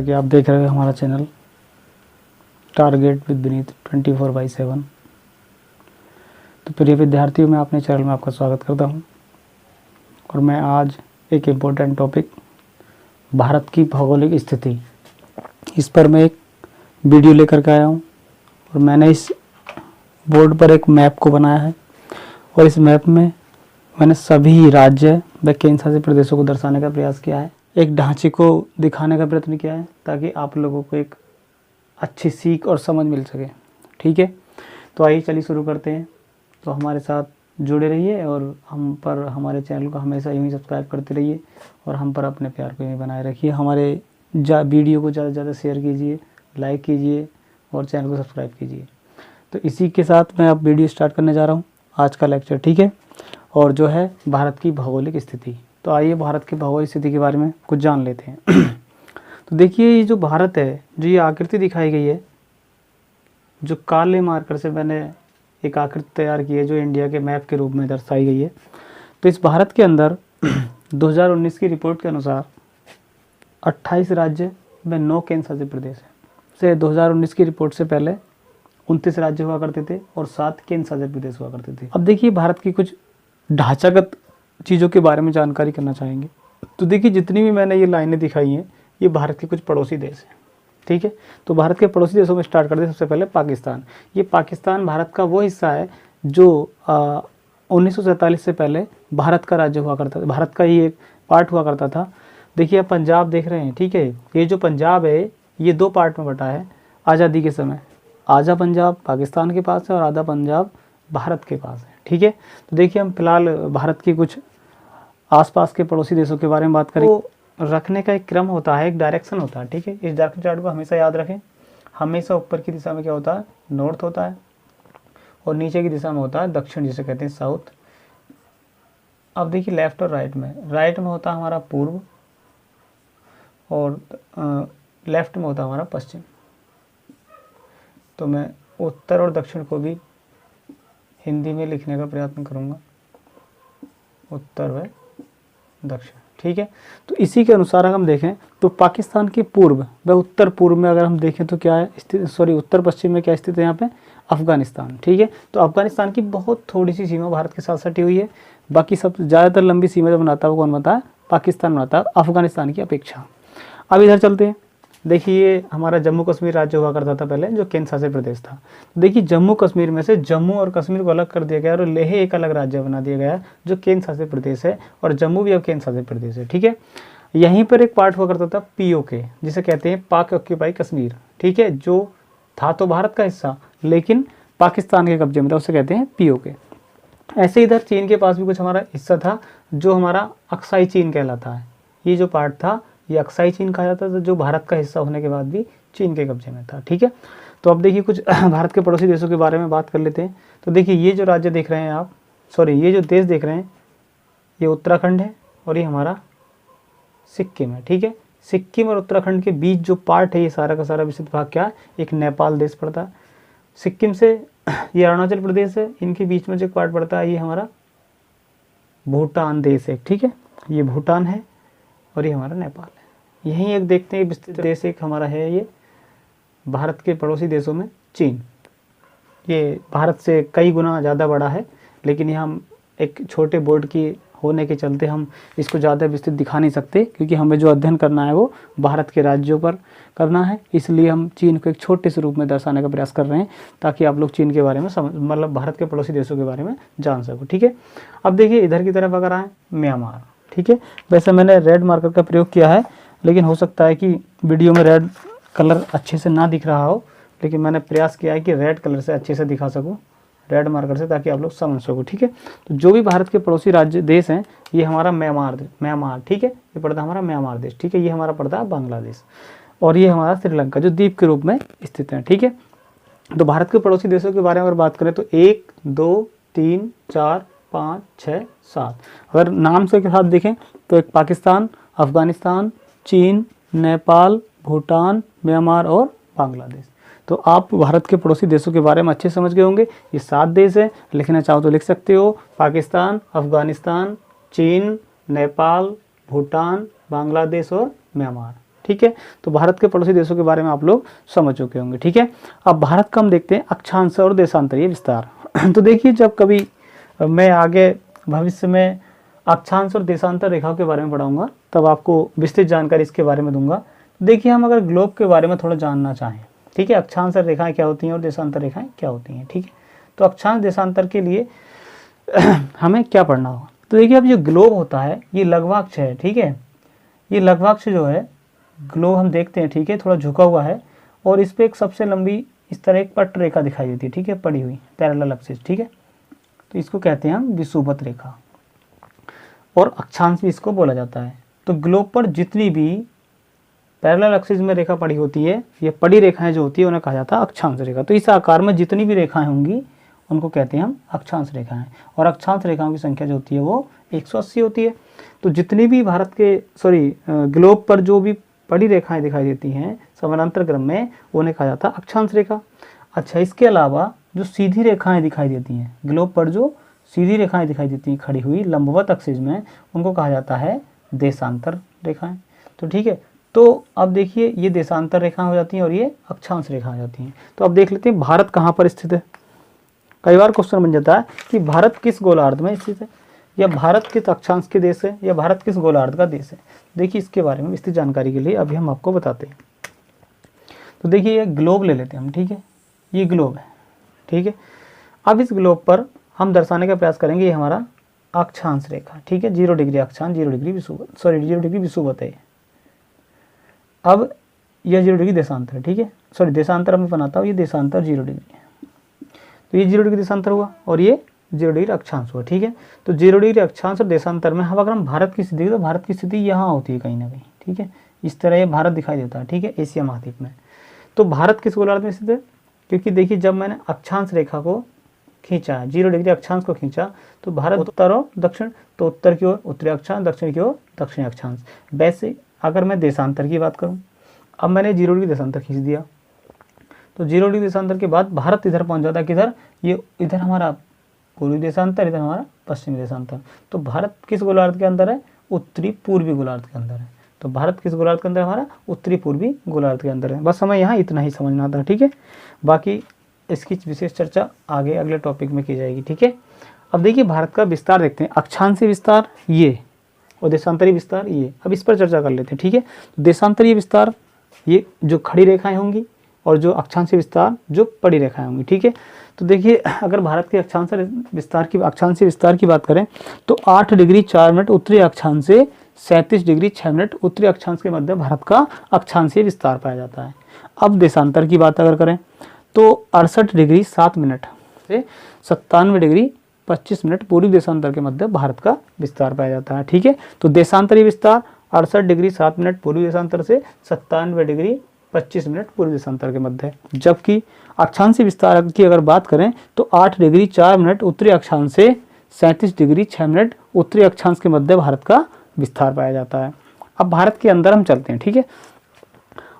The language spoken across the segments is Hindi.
कि आप देख रहे हो हमारा चैनल टारगेट विद विनीत 24/7। तो प्रिय विद्यार्थियों, मैं अपने चैनल में आपका स्वागत करता हूं और मैं आज एक इम्पोर्टेंट टॉपिक भारत की भौगोलिक स्थिति, इस पर मैं एक वीडियो लेकर के आया हूं। और मैंने इस बोर्ड पर एक मैप को बनाया है और इस मैप में मैंने सभी राज्य व केंद्र शासित प्रदेशों को दर्शाने का प्रयास किया है, एक ढांचे को दिखाने का प्रयत्न किया है ताकि आप लोगों को एक अच्छी सीख और समझ मिल सके। ठीक है, तो आइए चलिए शुरू करते हैं। तो हमारे साथ जुड़े रहिए और हमारे चैनल को हमेशा यूँ ही सब्सक्राइब करते रहिए और हम पर अपने प्यार को यूँ बनाए रखिए। हमारे वीडियो को ज़्यादा से ज़्यादा शेयर कीजिए, लाइक कीजिए और चैनल को सब्सक्राइब कीजिए। तो इसी के साथ मैं अब वीडियो स्टार्ट करने जा रहा हूँ आज का लेक्चर। ठीक है, और जो है भारत की भौगोलिक स्थिति। तो आइए भारत की भौगोलिक स्थिति के बारे में कुछ जान लेते हैं। तो देखिए, ये जो भारत है, जो ये आकृति दिखाई गई है, जो काले मार्कर से मैंने एक आकृति तैयार की है जो इंडिया के मैप के रूप में दर्शाई गई है। तो इस भारत के अंदर 2019 की रिपोर्ट के अनुसार 28 राज्य व 9 केंद्र शासित प्रदेश हैं। से 2019 की रिपोर्ट से पहले 29 राज्य हुआ करते थे और 7 केंद्र शासित प्रदेश हुआ करते थे। अब देखिए, भारत की कुछ ढांचागत चीज़ों के बारे में जानकारी करना चाहेंगे। तो देखिए, जितनी भी मैंने ये लाइनें दिखाई हैं, ये भारत के कुछ पड़ोसी देश हैं। ठीक है, तो भारत के पड़ोसी देशों में स्टार्ट करते हैं। सबसे पहले पाकिस्तान। ये पाकिस्तान भारत का वो हिस्सा है जो 1947 से पहले भारत का राज्य हुआ करता था, भारत का ही एक पार्ट हुआ करता था। देखिए, आप पंजाब देख रहे हैं। ठीक है, ये जो पंजाब है ये 2 पार्ट में बटा है आज़ादी के समय। आधा पंजाब पाकिस्तान के पास है और आधा पंजाब भारत के पास है। ठीक है, तो देखिए, हम फिलहाल भारत की कुछ आसपास के पड़ोसी देशों के बारे में बात करें। तो रखने का एक क्रम होता है, एक डायरेक्शन होता है। ठीक है, इस डायरेक्शन चार्ट को हमेशा याद रखें। हमेशा ऊपर की दिशा में क्या होता है, नॉर्थ होता है, और नीचे की दिशा में होता है दक्षिण, जिसे कहते हैं साउथ। अब देखिए, लेफ्ट और राइट में होता है हमारा पूर्व और लेफ्ट में होता है हमारा पश्चिम। तो मैं उत्तर और दक्षिण को भी हिंदी में लिखने का प्रयत्न करूंगा, उत्तर व दक्षिण। ठीक है, तो इसी के अनुसार अगर हम देखें तो पाकिस्तान के पूर्व व उत्तर पूर्व में अगर हम देखें तो क्या है, उत्तर पश्चिम में क्या स्थित है यहाँ पे, अफगानिस्तान। ठीक है, तो अफगानिस्तान की बहुत थोड़ी सी सीमा भारत के साथ सटी हुई है। बाकी सब ज़्यादातर लंबी सीमा जो बनाता है वो कौन बनाता है, पाकिस्तान बनाता है, अफगानिस्तान की अपेक्षा। अब इधर चलते हैं। देखिए, हमारा जम्मू कश्मीर राज्य हुआ करता था पहले, जो केंद्र शासित प्रदेश था। देखिए, जम्मू कश्मीर में से जम्मू और कश्मीर को अलग कर दिया गया और लेह एक अलग राज्य बना दिया गया जो केंद्र शासित प्रदेश है, और जम्मू भी अब केंद्र शासित प्रदेश है। ठीक है, यहीं पर एक पार्ट हुआ करता था POK, जिसे कहते हैं पाक ऑक्यूपाई कश्मीर। ठीक है, जो था तो भारत का हिस्सा लेकिन पाकिस्तान के कब्जे में था, उसे कहते हैं POK। ऐसे इधर चीन के पास भी कुछ हमारा हिस्सा था जो हमारा अक्साई चीन कहलाता है। ये जो पार्ट था ये अक्साई चीन कहा जाता था, जो भारत का हिस्सा होने के बाद भी चीन के कब्जे में था। ठीक है, तो अब देखिए कुछ भारत के पड़ोसी देशों के बारे में बात कर लेते हैं। तो देखिए, ये जो राज्य देख रहे हैं आप, ये जो देश देख रहे हैं, ये उत्तराखंड है और ये हमारा सिक्किम है। ठीक है, सिक्किम और उत्तराखंड के बीच जो पार्ट है, ये सारा का सारा विस्तृत भाग क्या है, एक नेपाल देश पड़ता है। सिक्किम से ये अरुणाचल प्रदेश है, इनके बीच में जो पार्ट पड़ता है ये हमारा भूटान देश है। ठीक है, ये भूटान है और ये हमारा नेपाल है। यहीं एक देखते हैं विस्तृत देश एक हमारा है, ये भारत के पड़ोसी देशों में चीन। ये भारत से कई गुना ज़्यादा बड़ा है, लेकिन यहाँ हम एक छोटे बोर्ड की होने के चलते हम इसको ज़्यादा विस्तृत दिखा नहीं सकते, क्योंकि हमें जो अध्ययन करना है वो भारत के राज्यों पर करना है। इसलिए हम चीन को एक छोटे से रूप में दर्शाने का प्रयास कर रहे हैं ताकि आप लोग चीन के बारे में मतलब भारत के पड़ोसी देशों के बारे में जान सको। ठीक है, अब देखिए इधर की तरफ अगर आए, म्यांमार। ठीक है, वैसे मैंने रेड मार्कर का प्रयोग किया है, लेकिन हो सकता है कि वीडियो में रेड कलर अच्छे से ना दिख रहा हो, लेकिन मैंने प्रयास किया है कि रेड कलर से अच्छे से दिखा सकूं, रेड मार्कर से, ताकि आप लोग समझ सको। ठीक है, तो जो भी भारत के पड़ोसी राज्य देश हैं, ये हमारा म्यांमार। ठीक है, ये पड़ता है हमारा म्यांमार देश। ठीक है, ये हमारा पड़ता है बांग्लादेश, और ये हमारा श्रीलंका जो द्वीप के रूप में स्थित है। ठीक है, तो भारत के पड़ोसी देशों के बारे में अगर बात करें तो 1 2 3 4 5 6 7, अगर नाम से के साथ देखें तो एक पाकिस्तान, अफगानिस्तान, चीन, नेपाल, भूटान, म्यांमार और बांग्लादेश। तो आप भारत के पड़ोसी देशों के बारे में अच्छे समझ गए होंगे। ये 7 देश हैं, लिखना चाहो तो लिख सकते हो, पाकिस्तान, अफगानिस्तान, चीन, नेपाल, भूटान, बांग्लादेश और म्यांमार। ठीक है। तो भारत के पड़ोसी देशों के बारे में आप लोग समझ चुके होंगे, ठीक है। अब भारत का हम देखते हैं अक्षांश और देशांतरीय विस्तार। तो देखिए, जब कभी मैं आगे भविष्य में अक्षांश और देशांतर रेखाओं के बारे में पढ़ाऊंगा तब आपको विस्तृत जानकारी इसके बारे में दूंगा। देखिए, हम अगर ग्लोब के बारे में थोड़ा जानना चाहें, ठीक है, अक्षांश रेखाएं क्या होती हैं और देशांतर रेखाएं क्या होती हैं, ठीक है। तो अक्षांश देशांतर के लिए हमें क्या पढ़ना होगा? तो देखिए, अब जो ग्लोब होता है ये लघ्वाक्ष है, ठीक है। ये लघ्वाक्ष जो है ग्लोब हम देखते हैं, ठीक है, थोड़ा झुका हुआ है और इस पर एक सबसे लंबी इस तरह एक पट रेखा दिखाई देती है, ठीक है, पड़ी हुई पैरेलल एक्सिस, ठीक है। तो इसको कहते हैं हम विषुवत रेखा और अक्षांश भी इसको बोला जाता है। तो ग्लोब पर जितनी भी पैरेलल एक्सिस में रेखा पड़ी होती है, ये पड़ी रेखाएं जो होती है उन्हें कहा जाता है अक्षांश रेखा। तो इस आकार में जितनी भी रेखाएं होंगी उनको कहते हैं हम अक्षांश रेखाएं, और अक्षांश रेखाओं की संख्या जो होती है वो 180 होती है। तो जितनी भी भारत के ग्लोब पर जो भी पड़ी रेखाएं दिखाई देती हैं समानांतर क्रम में, उन्हें कहा जाता है अक्षांश रेखा। अच्छा, इसके अलावा जो सीधी रेखाएं दिखाई देती हैं ग्लोब पर, जो सीधी रेखाएं दिखाई देती हैं खड़ी हुई लंबवत एक्सिस में, उनको कहा जाता है देशांतर रेखाएं। तो ठीक है, तो अब देखिए ये देशांतर रेखाएं हो जाती हैं और ये अक्षांश रेखाएं हो जाती हैं। तो अब देख लेते हैं भारत कहाँ पर स्थित है। कई बार क्वेश्चन बन जाता है कि भारत किस गोलार्ध में स्थित है, या भारत किस अक्षांश के देश है, या भारत किस गोलार्ध का देश है। देखिए, इसके बारे में विस्तृत जानकारी के लिए अभी हम आपको बताते हैं। तो देखिए, ये ग्लोब ले लेते हैं हम, ठीक है, ये ग्लोब है, ठीक है। अब इस ग्लोब पर हम दर्शाने का प्रयास करेंगे ये हमारा अक्षांश रेखा, ठीक है, 0 डिग्री अक्षांश, 0 डिग्री विषुवत, 0 डिग्री विषुवत है। अब यह 0 डिग्री देशांतर है, ठीक है, देशांतर मैं बनाता हूँ, ये देशांतर 0 डिग्री है। तो ये 0 डिग्री देशांतर हुआ और ये 0 डिग्री अक्षांश हुआ, ठीक है। तो 0 डिग्री अक्षांश और देशांतर में हम अगर हम भारत की स्थिति, तो भारत की स्थिति यहाँ होती है कहीं ना कहीं, ठीक है, इस तरह ये भारत दिखाई देता है, ठीक है, एशिया महाद्वीप में। तो भारत किस गोलार्ध में स्थित है? क्योंकि देखिए, जब मैंने अक्षांश रेखा को खींचा है, 0 डिग्री अक्षांश को खींचा, तो भारत उत्तर और दक्षिण, तो उत्तर की ओर उत्तरी अक्षांश, दक्षिण की ओर दक्षिणी अक्षांश। वैसे अगर मैं देशांतर की बात करूं, अब मैंने 0 डिग्री देशांतर खींच दिया, तो 0 डिग्री देशांतर के बाद भारत इधर पहुंच जाता है, किधर, ये इधर हमारा पूर्वी देशांतर, इधर हमारा पश्चिमी देशांतर। तो भारत किस गोलार्ध के अंदर है? उत्तरी पूर्वी गोलार्ध के अंदर है। तो भारत किस गोलार्ध के अंदर? हमारा उत्तरी पूर्वी गोलार्ध के अंदर है। बस हमें यहाँ इतना ही समझना था, ठीक है। बाकी इसकी विशेष चर्चा आगे अगले टॉपिक में की जाएगी, ठीक है। अब देखिए, भारत का विस्तार देखते हैं, अक्षांशीय विस्तार ये और देशांतरीय विस्तार ये। अब इस पर चर्चा कर लेते हैं, ठीक है। देशांतरीय विस्तार ये जो खड़ी रेखाएं होंगी और जो अक्षांशीय विस्तार जो पड़ी रेखाएं होंगी, ठीक है। तो देखिए, अगर भारत के अक्षांशीय विस्तार की बात करें तो 8 डिग्री 4 मिनट उत्तरी अक्षांश से 37 डिग्री 6 मिनट उत्तरी अक्षांश के मध्य भारत का अक्षांशीय विस्तार पाया जाता है। अब देशांतर की बात अगर करें तो 68 डिग्री 7 मिनट से 97 डिग्री 25 मिनट पूर्वी देशांतर के मध्य भारत का विस्तार पाया जाता है, ठीक है। तो देशांतरीय विस्तार 68 डिग्री 7 मिनट पूर्वी देशांतर से 97 डिग्री 25 मिनट पूर्वी देशांतर के मध्य। जबकि अक्षांशीय विस्तार की अगर बात करें तो 8 डिग्री 4 मिनट उत्तरी अक्षांश से 37 डिग्री 6 मिनट उत्तरी अक्षांश के मध्य भारत का विस्तार पाया जाता है। अब भारत के अंदर हम चलते हैं, ठीक है।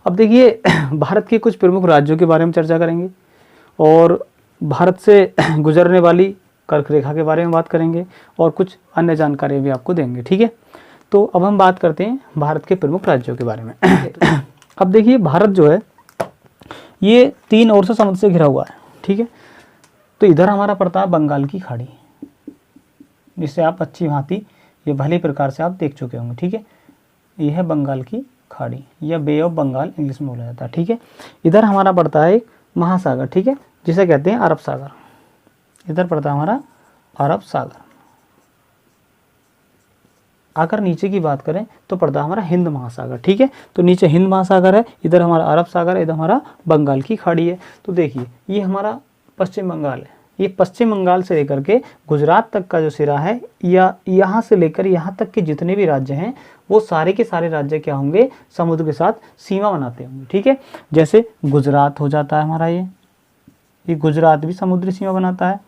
अब देखिए, भारत के कुछ प्रमुख राज्यों के बारे में चर्चा करेंगे और भारत से गुजरने वाली कर्क रेखा के बारे में बात करेंगे और कुछ अन्य जानकारी भी आपको देंगे, ठीक है। तो अब हम बात करते हैं भारत के प्रमुख राज्यों के बारे में। अब देखिए, भारत जो है ये 3 ओर से समुद्र से घिरा हुआ है, ठीक है। तो इधर हमारा पड़ता है बंगाल की खाड़ी, जिसे आप अच्छी भांति ये भली प्रकार से आप देख चुके होंगे, ठीक है। ये है बंगाल की खाड़ी या बे ऑफ बंगाल इंग्लिश में बोला जाता है, ठीक है। इधर हमारा पड़ता है एक महासागर, ठीक है, जिसे कहते हैं अरब सागर। इधर पड़ता है हमारा अरब सागर। अगर नीचे की बात करें तो पड़ता है हमारा हिंद महासागर, ठीक है। तो नीचे हिंद महासागर है, इधर हमारा अरब सागर है, इधर हमारा बंगाल की खाड़ी है। तो देखिए, ये हमारा पश्चिम बंगाल है। ये पश्चिम बंगाल से लेकर के गुजरात तक का जो सिरा है, या यहाँ से लेकर यहाँ तक के जितने भी राज्य हैं वो सारे के सारे राज्य क्या होंगे? समुद्र के साथ सीमा बनाते होंगे, ठीक है। जैसे गुजरात हो जाता है हमारा, ये गुजरात भी समुद्री सीमा बनाता है।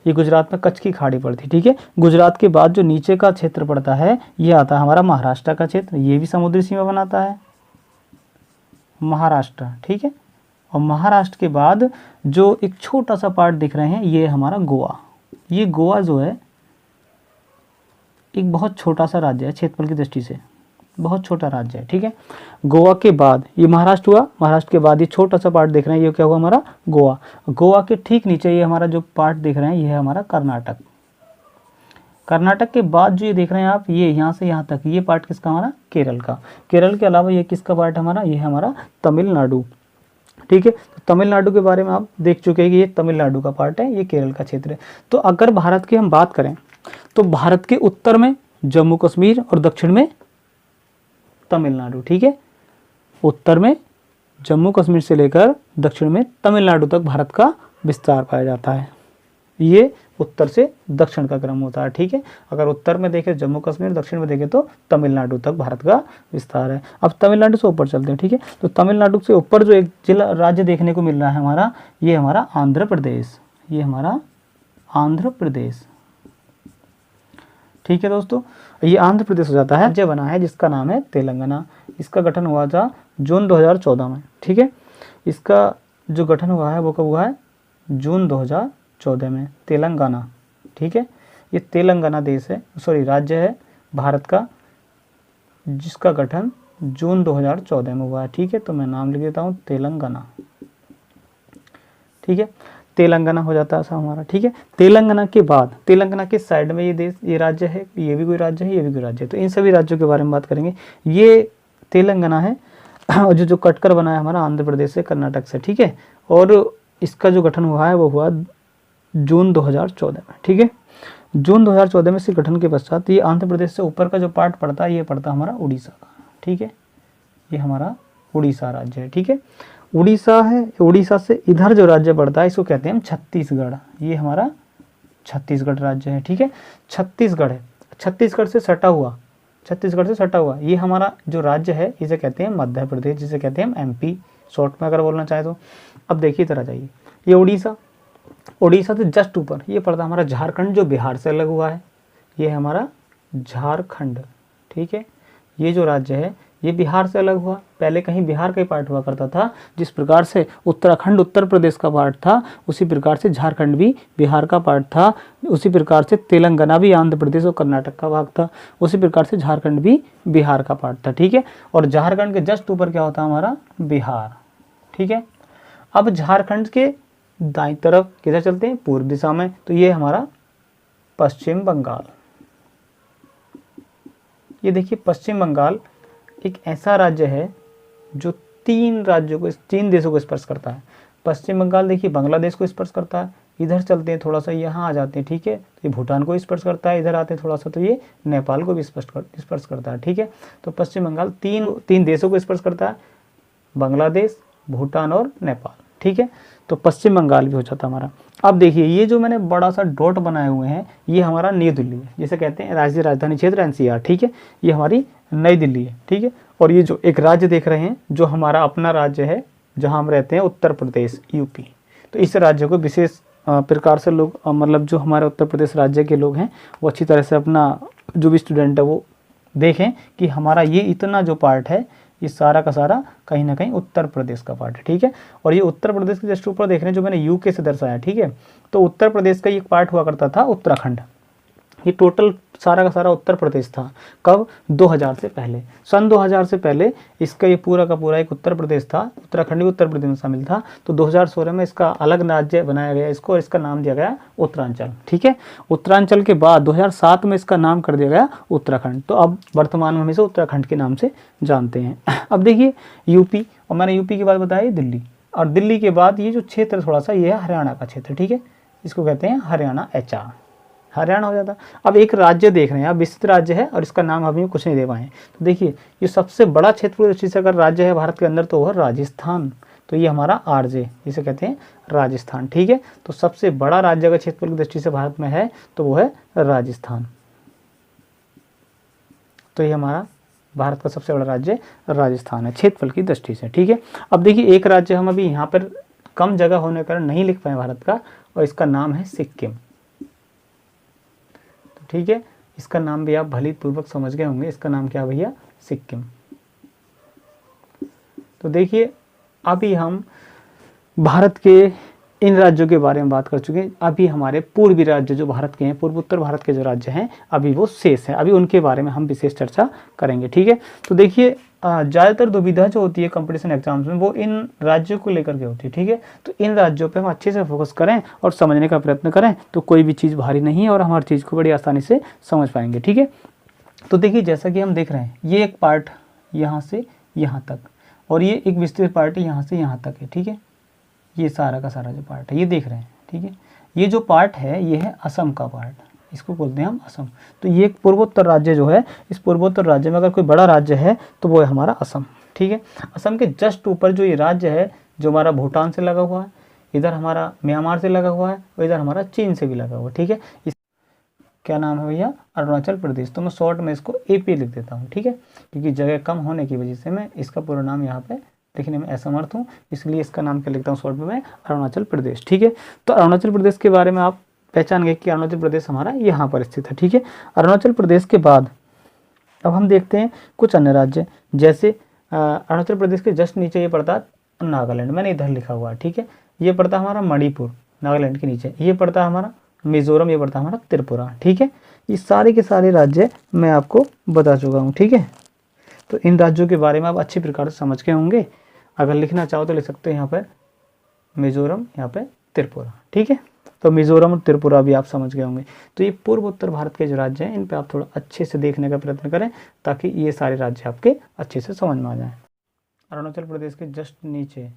ये गुजरात में कच्छ की खाड़ी पड़ती, ठीक है। गुजरात के बाद जो नीचे का क्षेत्र पड़ता है ये आता है हमारा महाराष्ट्र का क्षेत्र, ये भी समुद्री सीमा बनाता है, महाराष्ट्र, ठीक है। और महाराष्ट्र के बाद जो एक छोटा सा पार्ट दिख रहे हैं ये हमारा गोवा। ये गोवा जो है एक बहुत छोटा सा राज्य है क्षेत्रफल की दृष्टि से, बहुत छोटा राज्य है, ठीक है। गोवा के बाद ये महाराष्ट्र हुआ, महाराष्ट्र के बाद ये छोटा सा पार्ट देख रहे हैं, ये क्या हुआ हमारा गोवा। गोवा के ठीक नीचे ये हमारा जो पार्ट देख रहे हैं ये है हमारा कर्नाटक। कर्नाटक के बाद जो ये देख रहे हैं आप, ये यहाँ से यहाँ तक, ये पार्ट किसका हमारा केरल का। केरल के अलावा ये किसका पार्ट हमारा, ये है हमारा तमिलनाडु, ठीक है। तो तमिलनाडु के बारे में आप देख चुके हैं कि ये तमिलनाडु का पार्ट है, ये केरल का क्षेत्र है। तो अगर भारत की हम बात करें तो भारत के उत्तर में जम्मू कश्मीर और दक्षिण में तमिलनाडु, ठीक है। उत्तर में जम्मू कश्मीर से लेकर दक्षिण में तमिलनाडु तक भारत का विस्तार पाया जाता है। ये उत्तर से दक्षिण का क्रम होता है, ठीक है। अगर उत्तर में देखें जम्मू कश्मीर, दक्षिण में देखें तो तमिलनाडु तक भारत का विस्तार है। अब तमिलनाडु से ऊपर चलते हैं, ठीक है। तो तमिलनाडु से ऊपर जो एक जिला राज्य देखने को मिल रहा है हमारा, ये हमारा आंध्र प्रदेश, ये हमारा आंध्र प्रदेश, ठीक है दोस्तों। ये आंध्र प्रदेश हो जाता है। राज्य बना है जिसका नाम है तेलंगाना। इसका गठन हुआ था जून 2014 में, ठीक है। इसका जो गठन हुआ है वो कब हुआ है, जून 2014 में, तेलंगाना, ठीक है। ये तेलंगाना देश है, सॉरी राज्य है भारत का, जिसका गठन जून 2014 में हुआ है, ठीक है। तो मैं नाम लिख देता हूँ तेलंगाना, ठीक है। तेलंगाना हो जाता है ऐसा हमारा, ठीक है। तेलंगाना के बाद तेलंगाना के साइड में ये देश, ये राज्य है, ये भी कोई राज्य है, ये भी कोई राज्य है। तो इन सभी राज्यों के बारे में बात करेंगे। ये तेलंगाना है और जो कटकर बना है हमारा आंध्र प्रदेश से, कर्नाटक से, ठीक है। और इसका जो गठन हुआ है वो हुआ जून 2014 में, ठीक है। जून 2014 में इसके गठन के पश्चात ये आंध्र प्रदेश से ऊपर का जो पार्ट पड़ता है ये पड़ता है हमारा उड़ीसा का, ठीक है। ये हमारा उड़ीसा राज्य है, ठीक है। उड़ीसा है, उड़ीसा से इधर जो राज्य पड़ता है इसको कहते हैं हम छत्तीसगढ़। ये हमारा छत्तीसगढ़ राज्य है, ठीक है। छत्तीसगढ़ है, छत्तीसगढ़ से सटा हुआ, छत्तीसगढ़ से सटा हुआ ये हमारा जो राज्य है इसे कहते हैं मध्य प्रदेश, जिसे कहते हैं हम एमपी शॉर्ट में अगर बोलना चाहे तो। अब देखिए इधर आ जाइए, ये उड़ीसा, उड़ीसा से जस्ट ऊपर ये पड़ता है हमारा झारखंड, जो बिहार से अलग हुआ है। ये है हमारा झारखंड, ठीक है। ये जो राज्य है ये बिहार से अलग हुआ, पहले कहीं बिहार का ही पार्ट हुआ करता था। जिस प्रकार से उत्तराखंड उत्तर प्रदेश का पार्ट था, उसी प्रकार से झारखंड भी बिहार का पार्ट था, उसी प्रकार से तेलंगाना भी आंध्र प्रदेश और कर्नाटक का भाग था, उसी प्रकार से झारखंड भी बिहार का पार्ट था, ठीक है। और झारखंड के जस्ट ऊपर क्या होता है हमारा बिहार, ठीक है। अब झारखंड के दाईं तरफ किधर चलते हैं, पूर्व दिशा में, तो ये हमारा पश्चिम बंगाल। ये देखिए पश्चिम बंगाल एक ऐसा राज्य है जो तीन राज्यों को, तीन देशों को स्पर्श करता है। पश्चिम बंगाल देखिए बांग्लादेश को स्पर्श करता है, इधर चलते हैं थोड़ा सा यहाँ आ जाते हैं, ठीक है। तो ये भूटान को स्पर्श करता है, इधर आते हैं थोड़ा सा तो ये नेपाल को भी स्पर्श करता है, ठीक है। तो पश्चिम बंगाल तीन देशों को स्पर्श करता है, बांग्लादेश, भूटान और नेपाल, ठीक है। तो पश्चिम बंगाल भी हो जाता हमारा। अब देखिए ये जो मैंने बड़ा सा डॉट बनाए हुए हैं ये हमारा नई दिल्ली है, जिसे कहते हैं राज्य राजधानी क्षेत्र एनसीआर, ठीक है। ये हमारी नई दिल्ली है, ठीक है। और ये जो एक राज्य देख रहे हैं जो हमारा अपना राज्य है जहाँ हम रहते हैं, उत्तर प्रदेश, यूपी। तो इस राज्य को विशेष प्रकार से लोग मतलब जो हमारे उत्तर प्रदेश राज्य के लोग हैं वो अच्छी तरह से अपना जो भी स्टूडेंट है वो देखें कि हमारा ये इतना जो पार्ट है ये सारा का सारा कहीं ना कहीं उत्तर प्रदेश का पार्ट है, ठीक है। और ये उत्तर प्रदेश के जस्ट ऊपर देख रहे हैं जो मैंने यूके से दर्शाया, ठीक है। तो उत्तर प्रदेश का एक पार्ट हुआ करता था उत्तराखंड। ये टोटल सारा का सारा उत्तर प्रदेश था। कब, 2000 से पहले, सन 2000 से पहले इसका ये पूरा का पूरा एक उत्तर प्रदेश था। उत्तराखंड भी उत्तर प्रदेश में शामिल था। तो 2016 में इसका अलग राज्य बनाया गया इसको, और इसका नाम दिया गया उत्तरांचल, ठीक है। उत्तरांचल के बाद 2007 में इसका नाम कर दिया गया उत्तराखंड। तो अब वर्तमान में हम इसे उत्तराखंड के नाम से जानते हैं। अब देखिए यूपी, और मैंने यूपी के बाद बताया दिल्ली, और दिल्ली के बाद ये जो क्षेत्र थोड़ा सा ये है हरियाणा का क्षेत्र, ठीक है। इसको कहते हैं हरियाणा, HR, हरियाणा हो जाता। अब एक राज्य देख रहे हैं, अब विस्तृत राज्य है और इसका नाम अभी कुछ नहीं दे पाए। तो देखिए ये सबसे बड़ा क्षेत्र दृष्टि से अगर राज्य है भारत के अंदर तो वह राजस्थान। तो ये हमारा RJ, जिसे कहते हैं राजस्थान, ठीक है। तो सबसे बड़ा राज्य अगर क्षेत्रफल की दृष्टि से भारत में है तो वो है राजस्थान। तो ये हमारा भारत का सबसे बड़ा राज्य राजस्थान है क्षेत्रफल की दृष्टि से, ठीक है। अब देखिए एक राज्य हम अभी यहाँ पर कम जगह होने के कारण नहीं लिख पाए भारत का, और इसका नाम है सिक्किम, ठीक है। इसका नाम भी आप भली पूर्वक समझ गए होंगे, इसका नाम क्या भैया, सिक्किम। तो देखिए अभी हम भारत के इन राज्यों के बारे में बात कर चुके हैं। अभी हमारे पूर्वी राज्य जो भारत के हैं, पूर्वोत्तर भारत के जो राज्य हैं, अभी वो शेष हैं। अभी उनके बारे में हम विशेष चर्चा करेंगे। ठीक है, तो देखिए ज़्यादातर दुविधा जो होती है कंपटीशन एग्जाम्स में वो इन राज्यों को लेकर के होती है। ठीक है, तो इन राज्यों पे हम अच्छे से फोकस करें और समझने का प्रयत्न करें तो कोई भी चीज़ भारी नहीं है और हम हर चीज़ को बड़ी आसानी से समझ पाएंगे। ठीक है, तो देखिए जैसा कि हम देख रहे हैं, ये एक पार्ट यहाँ से यहाँ तक और ये एक विस्तृत पार्ट यहाँ से यहाँ तक है। ठीक है, ये सारा का सारा जो पार्ट है ये देख रहे हैं। ठीक है, ये जो पार्ट है ये है असम का पार्ट, इसको बोलते हैं हम असम। तो ये एक पूर्वोत्तर राज्य जो है, इस पूर्वोत्तर राज्य में अगर कोई बड़ा राज्य है तो वो है हमारा असम। ठीक है, असम के जस्ट ऊपर जो ये राज्य है, जो हमारा भूटान से लगा हुआ है, इधर हमारा म्यांमार से लगा हुआ है और इधर हमारा चीन से भी लगा हुआ है। ठीक है, इस क्या नाम है भैया, अरुणाचल प्रदेश। तो मैं शॉर्ट में इसको एपी लिख देता हूँ। ठीक है, क्योंकि जगह कम होने की वजह से मैं इसका पूरा नाम यहाँ पे लिखने में असमर्थ हूँ, इसलिए इसका नाम क्या लिखता हूँ शॉर्ट में मैं, अरुणाचल प्रदेश। ठीक है, तो अरुणाचल प्रदेश के बारे में आप पहचान गए कि अरुणाचल प्रदेश हमारा यहाँ पर स्थित है। ठीक है, अरुणाचल प्रदेश के बाद अब हम देखते हैं कुछ अन्य राज्य, जैसे अरुणाचल प्रदेश के जस्ट नीचे ये पड़ता है नागालैंड, मैंने इधर लिखा हुआ है। ठीक है, ये पड़ता है हमारा मणिपुर, नागालैंड के नीचे ये पड़ता है हमारा मिजोरम, ये पड़ता है हमारा त्रिपुरा। ठीक है, ये सारे के सारे राज्य मैं आपको बता चुका हूँ। ठीक है, तो इन राज्यों के बारे में आप अच्छी प्रकार से समझ के होंगे। अगर लिखना चाहो तो लिख सकते हैं यहाँ पर मिजोरम, यहाँ पे त्रिपुरा। ठीक है, तो मिजोरम और त्रिपुरा भी आप समझ गए होंगे। तो ये पूर्व उत्तर भारत के जो राज्य हैं इन पे आप थोड़ा अच्छे से देखने का प्रयत्न करें ताकि ये सारे राज्य आपके अच्छे से समझ में आ जाएं। अरुणाचल प्रदेश के जस्ट नीचे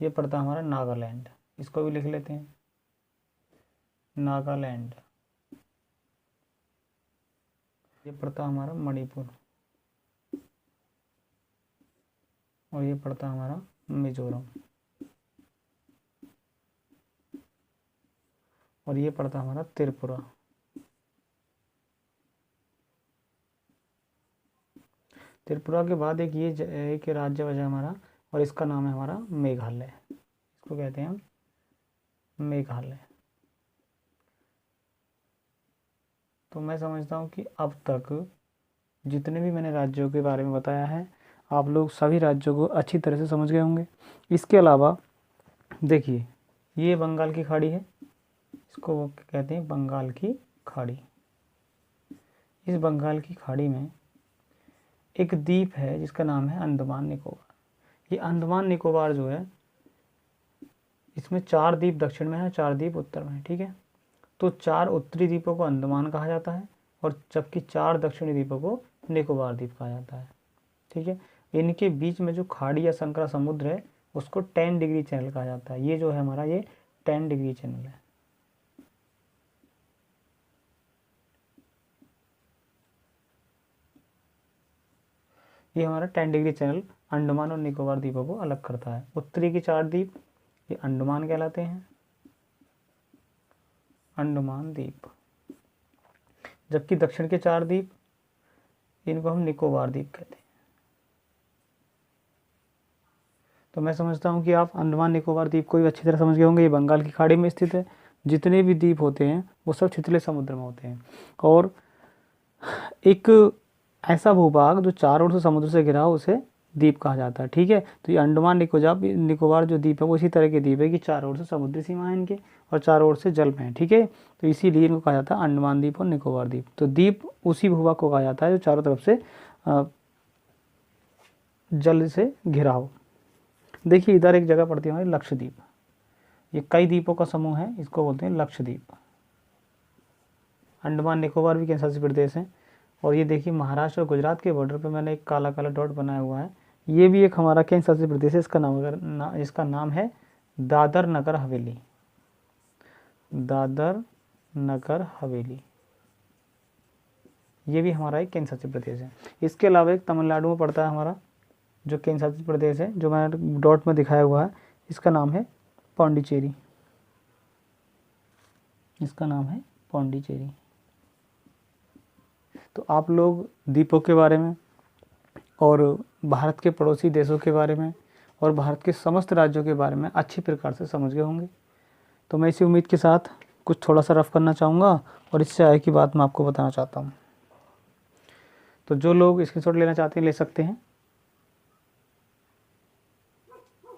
ये पड़ता है हमारा नागालैंड, इसको भी लिख लेते हैं नागालैंड। ये पड़ता है हमारा मणिपुर और ये पड़ता है हमारा मिजोरम और ये पड़ता है हमारा त्रिपुरा। त्रिपुरा के बाद एक ये एक राज्य बचा हमारा और इसका नाम है हमारा मेघालय, इसको कहते हैं हम मेघालय। तो मैं समझता हूँ कि अब तक जितने भी मैंने राज्यों के बारे में बताया है आप लोग सभी राज्यों को अच्छी तरह से समझ गए होंगे। इसके अलावा देखिए ये बंगाल की खाड़ी है, इसको कहते हैं बंगाल की खाड़ी। इस बंगाल की खाड़ी में एक द्वीप है जिसका नाम है अंडमान निकोबार। ये अंडमान निकोबार जो है इसमें 4 द्वीप दक्षिण में है, 4 द्वीप उत्तर में है। ठीक है, तो 4 उत्तरी द्वीपों को अंडमान कहा जाता है और जबकि 4 दक्षिणी द्वीपों को निकोबार द्वीप कहा जाता है। ठीक है, इनके बीच में जो खाड़ी या संकरा समुद्र है उसको 10 डिग्री चैनल कहा जाता है। ये जो है हमारा ये 10 डिग्री चैनल है। ये हमारा 10 डिग्री चैनल अंडमान और निकोबार द्वीपों को अलग करता है। उत्तरी के 4 द्वीप ये अंडमान कहलाते हैं, अंडमान द्वीप, जबकि दक्षिण के 4 द्वीप इनको हम निकोबार द्वीप कहते हैं। तो मैं समझता हूँ कि आप अंडमान निकोबार द्वीप को भी अच्छी तरह समझ गए होंगे। ये बंगाल की खाड़ी में स्थित है। जितने भी द्वीप होते हैं वो सब छिछले समुद्र में होते हैं और एक ऐसा भूभाग जो चारों ओर से समुद्र से घिरा हो उसे द्वीप कहा जाता है। ठीक है, तो ये अंडमान निकोबार जो द्वीप है वो इसी तरह के द्वीप है कि चारों ओर से समुद्री सीमा है इनके और चारों ओर से जल में है। ठीक है, तो इसीलिए इनको कहा जाता है अंडमान द्वीप और निकोबार द्वीप। तो द्वीप उसी भूभाग को कहा जाता है जो चारों तरफ से जल से घिरा हो। देखिए इधर एक जगह पड़ती है हमारी लक्षद्वीप, ये कई द्वीपों का समूह है, इसको बोलते हैं लक्षद्वीप। अंडमान निकोबार भी केंद्र शासित प्रदेश है और ये देखिए महाराष्ट्र और गुजरात के बॉर्डर पे मैंने एक काला काला डॉट बनाया हुआ है, ये भी एक हमारा केंद्र शासित प्रदेश है। इसका नाम है दादर नगर हवेली, दादर नगर हवेली, ये भी हमारा एक केंद्र शासित प्रदेश है। इसके अलावा एक तमिलनाडु में पड़ता है हमारा जो केंद्र शासित प्रदेश है, जो मैंने डॉट में दिखाया हुआ है, इसका नाम है पौंडीचेरी, इसका नाम है पौंडीचेरी। तो आप लोग द्वीपों के बारे में और भारत के पड़ोसी देशों के बारे में और भारत के समस्त राज्यों के बारे में अच्छी प्रकार से समझ गए होंगे। तो मैं इसी उम्मीद के साथ कुछ थोड़ा सा रफ करना चाहूँगा और इससे आगे की बात मैं आपको बताना चाहता हूँ। तो जो लोग स्क्रीनशॉट लेना चाहते हैं ले सकते हैं।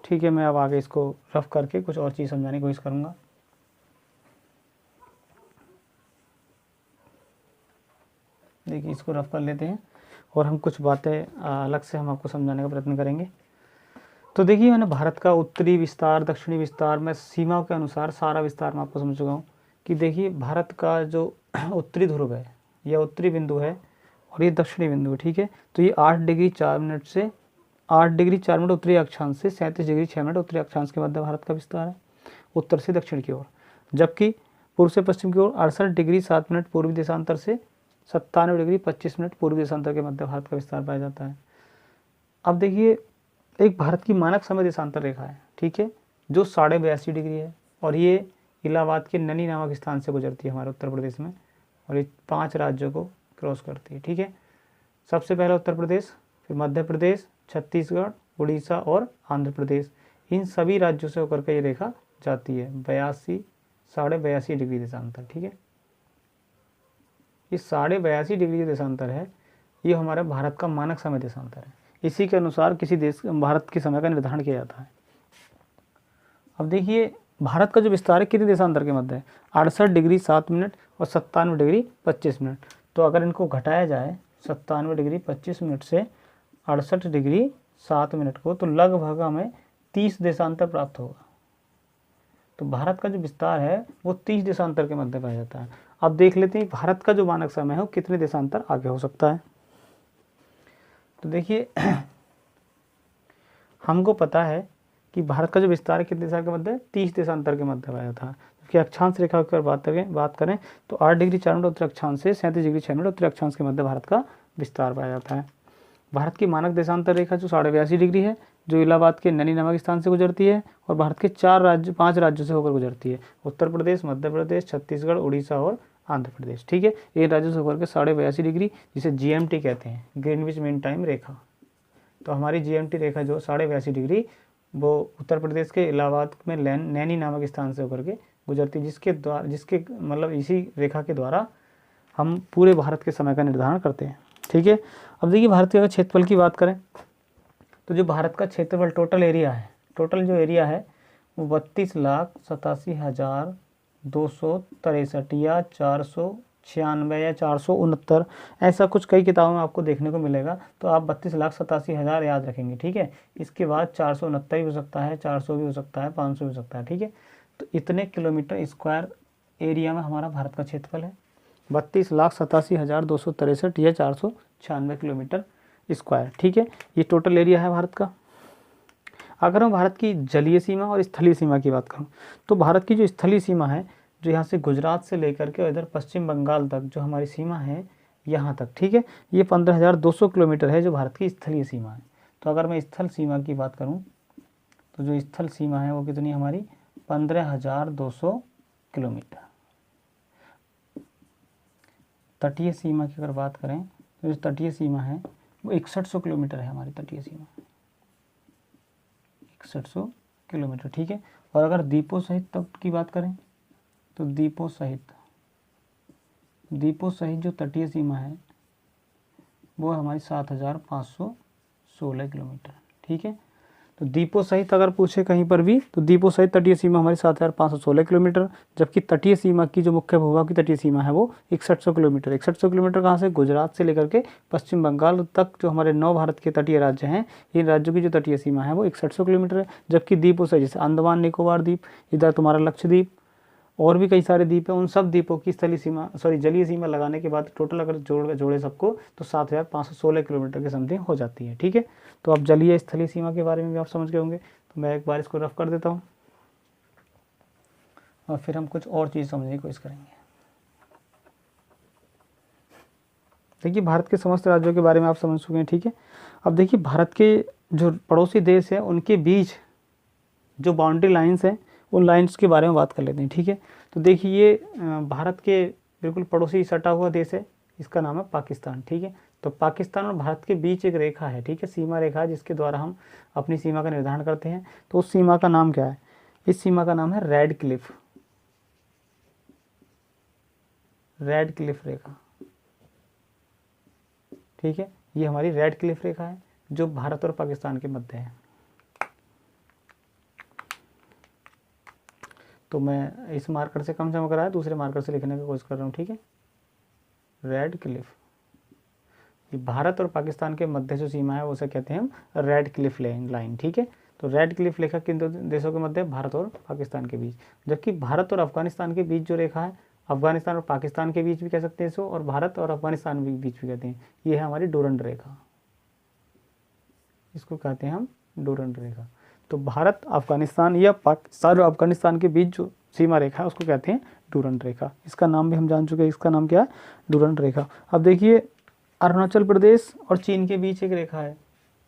ठीक है, मैं अब आगे इसको रफ करके कुछ और चीज़ समझाने की कोशिश करूँगा। देखिए इसको रफ कर लेते हैं और हम कुछ बातें अलग से हम आपको समझाने का प्रयत्न करेंगे। तो देखिए मैंने भारत का उत्तरी विस्तार, दक्षिणी विस्तार, मैं सीमाओं के अनुसार सारा विस्तार मैं आपको समझ चुका हूँ कि देखिए भारत का जो उत्तरी ध्रुव है या उत्तरी बिंदु है और ये दक्षिणी बिंदु है, ठीक है। तो ये 8 डिग्री 4 मिनट से 8 डिग्री 4 मिनट उत्तरी अक्षांश से 37 डिग्री 6 मिनट उत्तरी अक्षांश के मध्य भारत का विस्तार है, उत्तर से दक्षिण की ओर। जबकि पूर्व से पश्चिम की ओर 68 डिग्री 7 मिनट पूर्वी देशांतर से 97 डिग्री 25 मिनट पूर्वी देशांतर के मध्य भारत का विस्तार पाया जाता है। अब देखिए एक भारत की मानक समय देशांतर रेखा है, ठीक है, जो 82.5 डिग्री है और ये इलाहाबाद के नैनी नामक स्थान से गुजरती है हमारे उत्तर प्रदेश में और ये 5 राज्यों को क्रॉस करती है, ठीक है। सबसे पहले उत्तर प्रदेश, फिर मध्य प्रदेश, छत्तीसगढ़, उड़ीसा और आंध्र प्रदेश, इन सभी राज्यों से होकर के ये रेखा जाती है 82.5 डिग्री देशांतर, ठीक है। ये 82.5 डिग्री जो देशांतर है ये हमारे भारत का मानक समय देशांतर है। इसी के अनुसार किसी देश भारत के समय का निर्धारण किया जाता है। अब देखिए भारत का जो विस्तार है कितने देशांतर के मध्य है, 68 डिग्री 7 मिनट और 97 डिग्री 25 मिनट। तो अगर इनको घटाया जाए 97 डिग्री 25 मिनट से 68 डिग्री 7 मिनट को, तो लगभग हमें 30 देशांतर प्राप्त होगा। तो भारत का जो विस्तार है वो 30 देशांतर के मध्य पाया जाता है। अब देख लेते हैं भारत का जो मानक समय है वो कितने देशांतर आगे हो सकता है। तो देखिए हमको पता है कि भारत का जो विस्तार है कितने देशांतर के मध्य, 30 देशांतर के मध्य पाया था। कि अक्षांश रेखा की बात करें तो 8 डिग्री 4 मिनट उत्तरी अक्षांश से 37 डिग्री 6 मिनट उत्तरी अक्षांश के मध्य भारत का विस्तार पाया जाता है। भारत की मानक देशांतर रेखा जो 82.5 डिग्री है, जो इलाहाबाद के नैनी नामक स्थान से गुजरती है और भारत के 5 राज्यों से होकर गुजरती है, उत्तर प्रदेश, मध्य प्रदेश, छत्तीसगढ़, उड़ीसा और आंध्र प्रदेश, ठीक है। इन राज्यों से होकर के 82.5 डिग्री, जिसे GMT कहते हैं, ग्रीनविच मीन टाइम रेखा। तो हमारी GMT रेखा जो 82.5 डिग्री वो उत्तर प्रदेश के इलाहाबाद में नैनी नामक स्थान से होकर के गुजरती है, जिसके मतलब इसी रेखा के द्वारा हम पूरे भारत के समय का निर्धारण करते हैं, ठीक है। अब देखिए भारत के अगर क्षेत्रफल की बात करें तो जो भारत का क्षेत्रफल टोटल एरिया है, टोटल जो एरिया है वो 32,87,263 या 496 या 469, ऐसा कुछ कई किताबों में आपको देखने को मिलेगा। तो आप 32,87,000 याद रखेंगे, ठीक है। इसके बाद 469 भी हो सकता है, 400 भी हो सकता है, 500 भी हो सकता है, ठीक है। तो इतने किलोमीटर स्क्वायर एरिया में हमारा भारत का क्षेत्रफल है, 32,87,263 या 496 किलोमीटर स्क्वायर, ठीक है। ये टोटल एरिया है भारत का। अगर मैं भारत की जलीय सीमा और स्थलीय सीमा की बात करूं तो भारत की जो स्थलीय सीमा है, जो यहाँ से गुजरात से लेकर के इधर पश्चिम बंगाल तक जो हमारी सीमा है यहाँ तक, ठीक है, ये 15,200 किलोमीटर है जो भारत की स्थलीय सीमा है। तो अगर मैं स्थल सीमा की बात करूँ तो जो स्थल सीमा है वो कितनी हमारी 15,200 किलोमीटर। तटीय सीमा की अगर बात करें तो जो तटीय सीमा है वो 6100 किलोमीटर है हमारी तटीय सीमा, 6100 किलोमीटर, ठीक है। और अगर द्वीपों सहित तट की बात करें तो द्वीपों सहित जो तटीय सीमा है वो हमारी 7,516 किलोमीटर, ठीक है। तो द्वीपों सहित अगर पूछे कहीं पर भी तो द्वीपों सहित तटीय सीमा हमारी 7,516 किलोमीटर, जबकि तटीय सीमा की जो मुख्य भूभाग की तटीय सीमा है वो 6100 किलोमीटर। 6100 किलोमीटर कहाँ से, गुजरात से लेकर के पश्चिम बंगाल तक जो हमारे 9 भारत के तटीय राज्य हैं, इन राज्यों की जो तटीय सीमा है वो 6100 किलोमीटर है। जबकि द्वीपों सहित जैसे अंडमान निकोबार द्वीप, इधर तुम्हारा लक्षद्वीप और भी कई सारे द्वीप हैं, उन सब द्वीपों की जलीय सीमा लगाने के बाद टोटल अगर जोड़े सबको तो 7,516 किलोमीटर के समथिंग हो जाती है, ठीक है। तो अब जलीय स्थलीय सीमा के बारे में भी आप समझ गए होंगे। तो मैं एक बार इसको रफ कर देता हूँ और फिर हम कुछ और चीज़ समझने की कोशिश करेंगे। देखिए भारत के समस्त राज्यों के बारे में आप समझ चुके हैं, ठीक है। अब देखिए भारत के जो पड़ोसी देश हैं उनके बीच जो बाउंड्री लाइन्स हैं उन लाइन्स के बारे में बात कर लेते हैं, ठीक है। तो देखिए ये भारत के बिल्कुल पड़ोसी सटा हुआ देश है, इसका नाम है पाकिस्तान, ठीक है। तो पाकिस्तान और भारत के बीच एक रेखा है, ठीक है, सीमा रेखा है, जिसके द्वारा हम अपनी सीमा का निर्धारण करते हैं। तो उस सीमा का नाम क्या है, इस सीमा का नाम है रेड क्लिफ रेखा, ठीक है। ये हमारी रेड क्लिफ रेखा है जो भारत और पाकिस्तान के मध्य है। तो मैं इस मार्कर से कम जमा कराया, दूसरे मार्कर से लिखने की कोशिश कर रहा हूँ, ठीक है। रेड क्लिफ, ये भारत और पाकिस्तान के मध्य जो सीमा है उसे कहते हैं हम रेड क्लिफ लाइन, ठीक है। तो रेड क्लिफ रेखा किन दो देशों के मध्य, भारत और पाकिस्तान के बीच। जबकि भारत और अफगानिस्तान के बीच जो रेखा है, अफगानिस्तान और पाकिस्तान के बीच भी कह सकते हैं इसको, और भारत और अफगानिस्तान के बीच भी कहते हैं, ये है हमारी डूरंड रेखा, इसको कहते हैं हम डूरंड रेखा। तो भारत अफगानिस्तान या पाकिस्तान और अफगानिस्तान के बीच जो सीमा रेखा है उसको कहते हैं डूरंड रेखा। इसका नाम भी हम जान चुके हैं, इसका नाम क्या है, डूरंड रेखा। अब देखिए अरुणाचल प्रदेश और चीन के बीच एक रेखा है,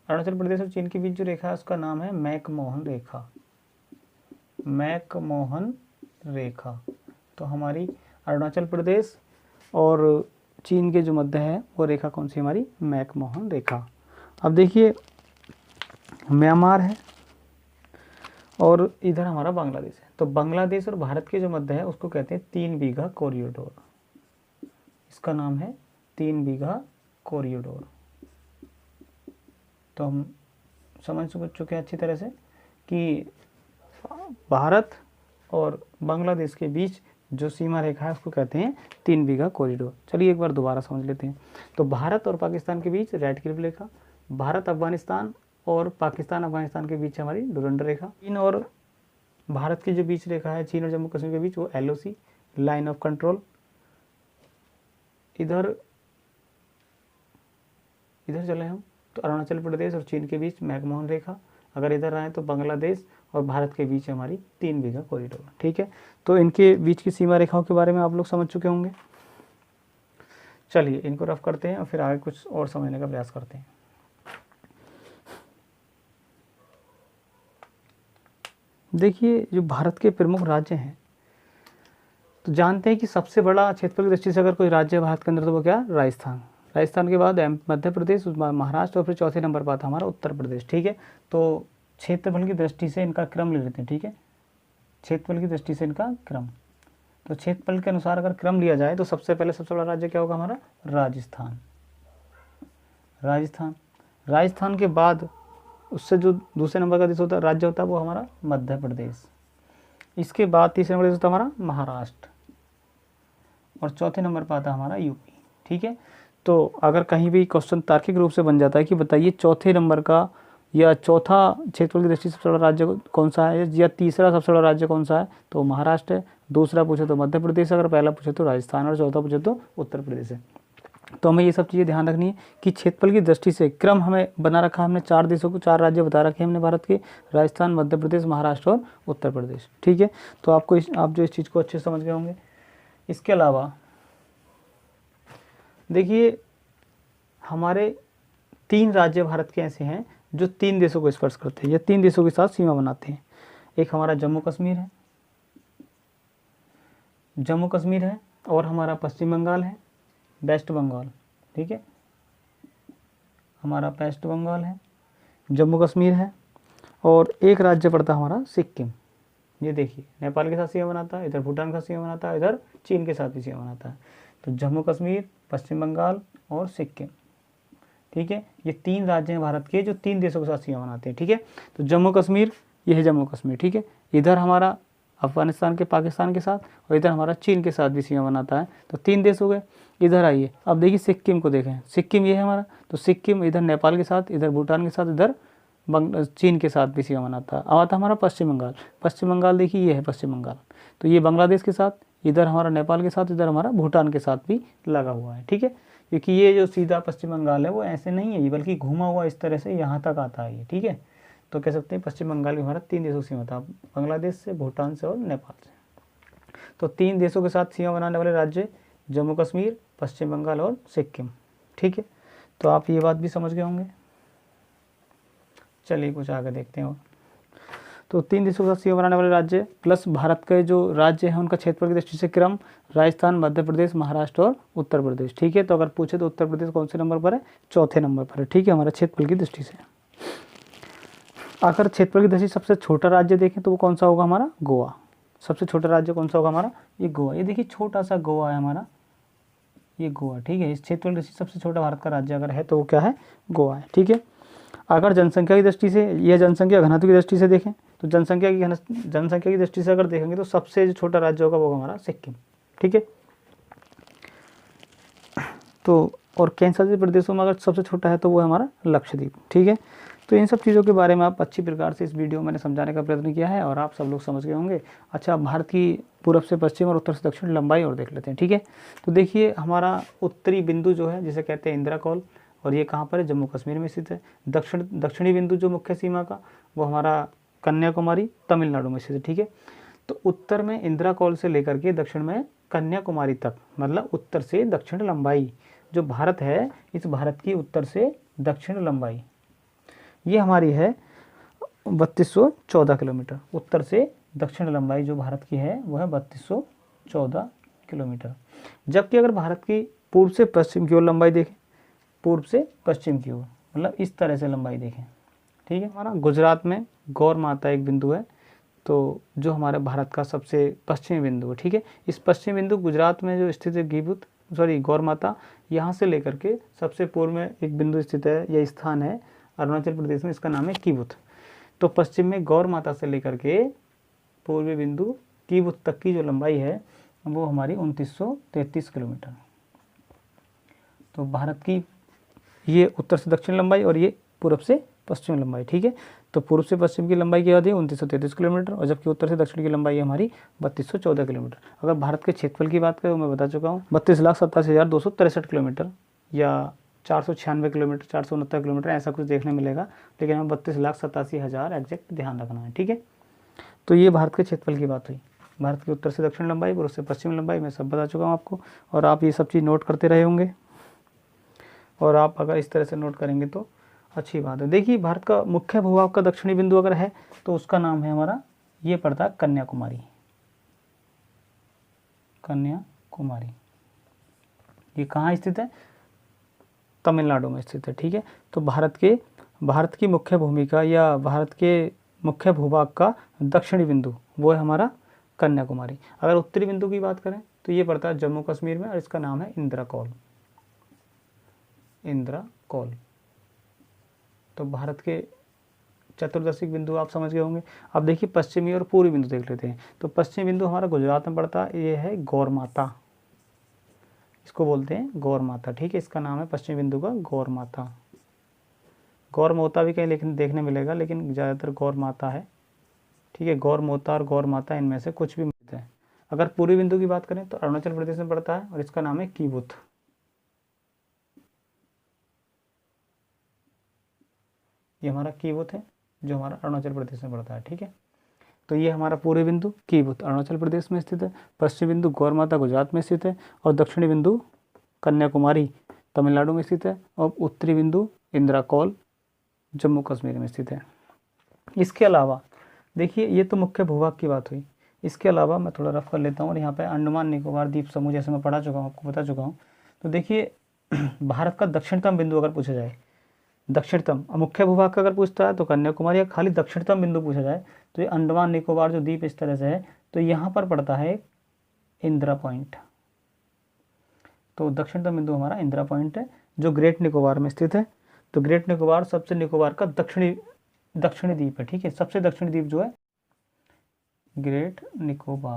अरुणाचल प्रदेश और चीन के बीच जो रेखा है उसका नाम है मैकमोहन रेखा, मैकमोहन रेखा। तो हमारी अरुणाचल प्रदेश और चीन के जो मध्य है वो रेखा कौन सी, हमारी मैकमोहन रेखा। अब देखिए म्यांमार है और इधर हमारा बांग्लादेश है। तो बांग्लादेश और भारत के जो मध्य है उसको कहते हैं 3 बीघा कॉरिडोर, इसका नाम है 3 बीघा कॉरिडोर। तो हम समझ चुके हैं अच्छी तरह से कि भारत और बांग्लादेश के बीच जो सीमा रेखा है उसको कहते हैं 3 बीघा कॉरिडोर। चलिए एक बार दोबारा समझ लेते हैं। तो भारत और पाकिस्तान के बीच रेड क्लिफ रेखा, भारत अफगानिस्तान और पाकिस्तान अफगानिस्तान के बीच हमारी डूरंड रेखा, चीन और भारत की जो बीच रेखा है, चीन और जम्मू कश्मीर के बीच वो LOC लाइन ऑफ कंट्रोल। इधर चले हम तो अरुणाचल प्रदेश और चीन के बीच मैकमोहन रेखा, अगर इधर आए तो बांग्लादेश और भारत के बीच हमारी 3 बीघा कॉरिडोर, ठीक है। तो इनके बीच की सीमा रेखाओं के बारे में आप लोग समझ चुके होंगे। चलिए इनको रफ करते हैं और फिर आगे कुछ और समझने का प्रयास करते हैं। देखिए जो भारत के प्रमुख राज्य हैं, तो जानते हैं कि सबसे बड़ा क्षेत्रफल की दृष्टि से अगर कोई राज्य है भारत के अंदर तो वो क्या, राजस्थान। राजस्थान के बाद मध्य प्रदेश, उसके बाद महाराष्ट्र और फिर चौथे नंबर पर आता हमारा उत्तर प्रदेश, ठीक है। तो क्षेत्रफल की दृष्टि से इनका क्रम ले लेते हैं, ठीक है। क्षेत्रफल की दृष्टि से इनका क्रम, तो क्षेत्रफल के अनुसार अगर क्रम लिया जाए तो सबसे पहले सबसे बड़ा राज्य क्या होगा हमारा, राजस्थान। राजस्थान के बाद उससे जो दूसरे नंबर का देश होता है, राज्य होता है, वो हमारा मध्य प्रदेश। इसके बाद तीसरे नंबर देश होता है हमारा महाराष्ट्र और चौथे नंबर पर आता है हमारा यूपी, ठीक है। तो अगर कहीं भी क्वेश्चन तार्किक रूप से बन जाता है कि बताइए चौथे नंबर का या चौथा क्षेत्रफल की दृष्टि से सबसे बड़ा राज्य कौन सा है या तीसरा सबसे बड़ा राज्य कौन सा है, तो महाराष्ट्र है। दूसरा पूछे तो मध्य प्रदेश, अगर पहला पूछे तो राजस्थान और चौथा पूछे तो उत्तर प्रदेश है। तो हमें ये सब चीज़ें ध्यान रखनी है कि क्षेत्रफल की दृष्टि से क्रम हमें बना रखा, हमने 4 देशों को 4 राज्य बता रखे हैं हमने भारत के, राजस्थान, मध्य प्रदेश, महाराष्ट्र और उत्तर प्रदेश, ठीक है। तो आप जो इस चीज़ को अच्छे से समझ गए होंगे। इसके अलावा देखिए हमारे 3 राज्य भारत के ऐसे हैं जो 3 देशों को स्पर्श करते हैं या 3 देशों के साथ सीमा बनाते हैं। एक हमारा जम्मू कश्मीर है और हमारा पश्चिम बंगाल है, वेस्ट बंगाल, ठीक है। हमारा वेस्ट बंगाल है, जम्मू कश्मीर है और एक राज्य पड़ता है हमारा सिक्किम। ये देखिए नेपाल के साथ सीमा बनाता है, इधर भूटान का सीमा बनाता है, इधर चीन के साथ भी सीमा बनाता है। तो जम्मू कश्मीर, पश्चिम बंगाल और सिक्किम, ठीक है। ये 3 राज्य हैं भारत के जो 3 देशों के साथ सीमा बनाते हैं, ठीक है। तो जम्मू कश्मीर, ये है जम्मू कश्मीर, ठीक है। इधर हमारा अफगानिस्तान के, पाकिस्तान के साथ और इधर हमारा चीन के साथ भी सीमा बनाता है। तो 3 देश हो गए। इधर आइए अब देखिए सिक्किम को देखें, सिक्किम ये है हमारा, तो सिक्किम इधर नेपाल के साथ, इधर भूटान के साथ, इधर चीन के साथ भी सीमा बनाता है। अब आता हमारा पश्चिम बंगाल। पश्चिम बंगाल देखिए ये है पश्चिम बंगाल, तो ये बांग्लादेश के साथ, इधर हमारा नेपाल के साथ, इधर हमारा भूटान के साथ भी लगा हुआ है, ठीक है। क्योंकि ये जो सीधा पश्चिम बंगाल है वो ऐसे नहीं है, ये बल्कि घुमा हुआ इस तरह से यहाँ तक आता है ये, ठीक है। तो कह सकते हैं पश्चिम बंगाल भी हमारा 3 देशों की सीमा था, बांग्लादेश से, भूटान से और नेपाल से। तो 3 देशों के साथ सीमा बनाने वाले राज्य जम्मू कश्मीर, पश्चिम बंगाल और सिक्किम, ठीक है। तो आप ये बात भी समझ गए होंगे। चलिए कुछ आगे देखते हैं। तो 3 देशों के साथ सीमा बनाने वाले राज्य प्लस भारत के जो राज्य हैं उनका क्षेत्रफल की दृष्टि से क्रम, राजस्थान, मध्य प्रदेश, महाराष्ट्र और उत्तर प्रदेश, ठीक है। तो अगर पूछे तो उत्तर प्रदेश कौन से नंबर पर है, चौथे नंबर पर है, ठीक है, हमारा क्षेत्रफल की दृष्टि से। अगर क्षेत्रफल की दृष्टि सबसे छोटा राज्य देखें तो वो कौन सा होगा हमारा, गोवा। सबसे छोटा राज्य कौन सा होगा हमारा, ये गोवा। ये देखिए छोटा सा गोवा है हमारा, ये गोवा, ठीक है। इस क्षेत्रफल की दृष्टि सबसे छोटा भारत का राज्य अगर है तो वो क्या है, गोवा है, ठीक है। अगर जनसंख्या की दृष्टि से या जनसंख्या घनत्व की दृष्टि से देखें तो जनसंख्या की दृष्टि से अगर देखेंगे तो सबसे जो छोटा राज्य होगा वो हमारा सिक्किम, ठीक है। तो और केंद्र शासित प्रदेशों में अगर सबसे छोटा है तो वो हमारा लक्षद्वीप, ठीक है। तो इन सब चीज़ों के बारे में आप अच्छी प्रकार से इस वीडियो में मैंने समझाने का प्रयत्न किया है और आप सब लोग समझ गए होंगे। अच्छा, भारत की पूर्व से पश्चिम और उत्तर से दक्षिण लंबाई और देख लेते हैं, ठीक है। तो देखिए हमारा उत्तरी बिंदु जो है जिसे कहते हैं इंदिरा कॉल, और ये कहाँ पर है, जम्मू कश्मीर में स्थित है। दक्षिणी बिंदु जो मुख्य सीमा का वो हमारा कन्याकुमारी तमिलनाडु में स्थित है, ठीक है। तो उत्तर में इंदिरा कॉल से लेकर के दक्षिण में कन्याकुमारी तक, मतलब उत्तर से दक्षिण लंबाई जो भारत है, इस भारत की उत्तर से दक्षिण लंबाई ये हमारी है 3214 किलोमीटर। उत्तर से दक्षिण लंबाई जो भारत की है वो है 3214 किलोमीटर। जबकि अगर भारत की पूर्व से पश्चिम की ओर लंबाई देखें, पूर्व से पश्चिम की ओर मतलब इस तरह से लंबाई देखें, ठीक है। हमारा गुजरात में गौर माता एक बिंदु है, तो जो हमारे भारत का सबसे पश्चिमी बिंदु है, ठीक है। इस पश्चिमी बिंदु गुजरात में जो स्थित है गौर माता, यहाँ से लेकर के सबसे पूर्व में एक बिंदु स्थित है, यह स्थान है अरुणाचल प्रदेश में, इसका नाम है कीबुथ। तो पश्चिम में गौर माता से लेकर के पूर्वी बिंदु कीबुथ तक की जो लंबाई है वो हमारी 2933 किलोमीटर। तो भारत की ये उत्तर से दक्षिण लंबाई और ये पूर्व से पश्चिम लंबाई, ठीक है। तो पूर्व से पश्चिम की लंबाई क्या होती है 2933 किलोमीटर, और जबकि उत्तर से दक्षिण की लंबाई है हमारी 3214 किलोमीटर। अगर भारत के क्षेत्रफल की बात करें मैं बता चुका हूँ 32,87,263 किलोमीटर या 496 किलोमीटर, 469 किलोमीटर ऐसा कुछ देखने मिलेगा, लेकिन हमें 32,87,000 एग्जैक्ट ध्यान रखना है, ठीक है। तो ये भारत के क्षेत्रफल की बात हुई। भारत की उत्तर से दक्षिण लंबाई, पूर्व से पश्चिम लंबाई मैं सब बता चुका हूँ आपको, और आप ये सब चीज़ नोट करते रहे होंगे, और आप अगर इस तरह से नोट करेंगे तो अच्छी बात है। देखिए भारत का मुख्य भूभाग का दक्षिणी बिंदु अगर है तो उसका नाम है हमारा, ये पड़ता है कन्याकुमारी। कन्याकुमारी ये कहाँ स्थित है, तमिलनाडु में स्थित है, ठीक है। तो भारत की मुख्य भूमिका या भारत के मुख्य भूभाग का दक्षिणी बिंदु वो है हमारा कन्याकुमारी। अगर उत्तरी बिंदु की बात करें तो ये पड़ता है जम्मू कश्मीर में, और इसका नाम है इंदिरा कॉल। इंदिरा कॉल। तो भारत के चतुर्दशिक बिंदु आप समझ गए होंगे। अब देखिए पश्चिमी और पूर्वी बिंदु देख लेते हैं। तो पश्चिमी बिंदु हमारा गुजरात में पड़ता है, ये है गौर माता, इसको बोलते हैं गौर माता, ठीक है। इसका नाम है पश्चिमी बिंदु का गौर माता। गौर मोता भी कहीं देखने मिलेगा, लेकिन ज़्यादातर गौर माता है, ठीक है। गौर मोता और गौर माता इनमें से कुछ भी मिलते हैं। अगर पूर्वी बिंदु की बात करें तो अरुणाचल प्रदेश में पड़ता है, और इसका नाम है कीबुथ। ये हमारा कीबुथ है जो हमारा अरुणाचल प्रदेश में पड़ता है, ठीक है। तो ये हमारा पूर्वी बिंदु कीबुथ अरुणाचल प्रदेश में स्थित है, पश्चिमी बिंदु गौर माता गुजरात में स्थित है, और दक्षिणी बिंदु कन्याकुमारी तमिलनाडु में स्थित है, और उत्तरी बिंदु इंदिरा कॉल जम्मू कश्मीर में स्थित है। इसके अलावा देखिए ये तो मुख्य भूभाग की बात हुई। इसके अलावा मैं थोड़ा रफ कर लेता हूँ, और यहाँ पे अंडमान निकोबार द्वीप समूह जैसे मैं पढ़ा चुका हूँ, आपको बता चुका हूँ। तो देखिए भारत का दक्षिणतम बिंदु अगर पूछा जाए, दक्षिणतम मुख्य भूभाग का अगर पूछता है तो कन्याकुमारी, या खाली दक्षिणतम बिंदु पूछा जाए तो ये अंडमान निकोबार जो द्वीप इस तरह से है, तो यहाँ पर पड़ता है इंदिरा पॉइंट। तो दक्षिणतम बिंदु हमारा इंदिरा पॉइंट है जो ग्रेट निकोबार में स्थित है। तो ग्रेट निकोबार सबसे निकोबार का दक्षिणी द्वीप है, ठीक है। सबसे दक्षिणी द्वीप जो है ग्रेट निकोबार,